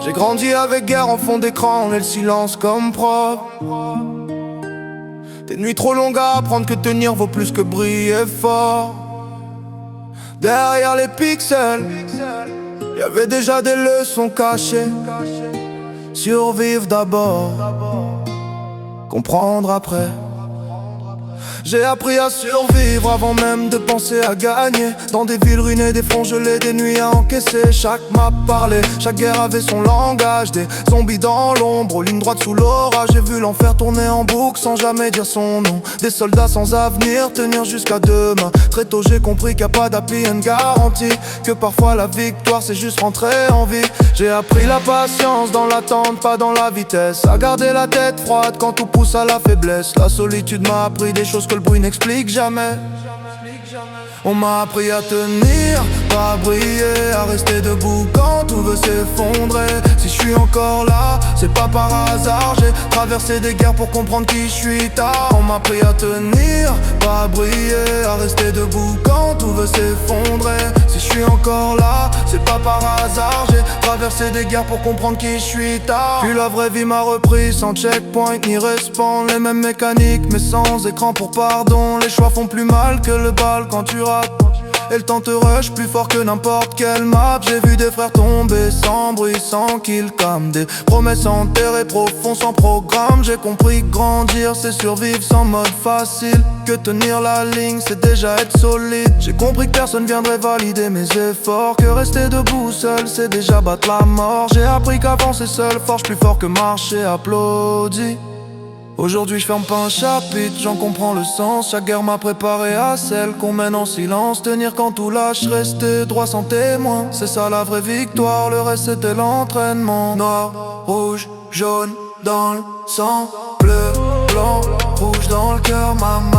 J'ai grandi avec guerre en fond d'écran et le silence comme prof. Des nuits trop longues à apprendre que tenir vaut plus que briller fort. Derrière les pixels, y'avait déjà des leçons cachées. Survivre d'abord, comprendre après. J'ai appris à survivre avant même de penser à gagner. Dans des villes ruinées, des fronts gelés, des nuits à encaisser. Chaque map parlait, chaque guerre avait son langage. Des zombies dans l'ombre, aux lignes droites sous l'orage. J'ai vu l'enfer tourner en boucle sans jamais dire son nom. Des soldats sans avenir, tenir jusqu'à demain. Très tôt j'ai compris qu'il n'y a pas d'appli and garantie, que parfois la victoire c'est juste rentrer en vie. J'ai appris la patience dans l'attente, pas dans la vitesse. À garder la tête froide quand tout pousse à la faiblesse. La solitude m'a appris des choses que le bruit n'explique jamais. On m'a appris à tenir, pas à briller, à rester debout quand tout veut s'effondrer. Si je suis encore là, c'est pas par hasard. J'ai traversé des guerres pour comprendre qui je suis tard. On m'a appris à tenir, pas à briller, à rester debout quand tout veut s'effondrer. Si je suis encore là, c'est pas par hasard. J'ai traversé des guerres pour comprendre qui je suis tard. Puis la vraie vie m'a repris sans checkpoint ni respawn. Les mêmes mécaniques mais sans écran pour pardon. Les choix font plus mal que le bal quand tu rates. Et le temps te rush plus fort que n'importe quelle map. J'ai vu des frères tomber sans bruit, sans kill cam. Des promesses enterrées profond sans programme. J'ai compris que grandir c'est survivre sans mode facile. Que tenir la ligne c'est déjà être solide. J'ai compris que personne viendrait valider mes efforts. Que rester debout seul c'est déjà battre la mort. J'ai appris qu'avancer seul forge plus fort que marcher applaudi. Aujourd'hui je ferme pas un chapitre, j'en comprends le sens. Chaque guerre m'a préparé à celle qu'on mène en silence. Tenir quand tout lâche, rester droit sans témoin. C'est ça la vraie victoire, le reste c'était l'entraînement. Noir, rouge, jaune dans le sang, bleu, blanc, rouge dans le cœur. Maman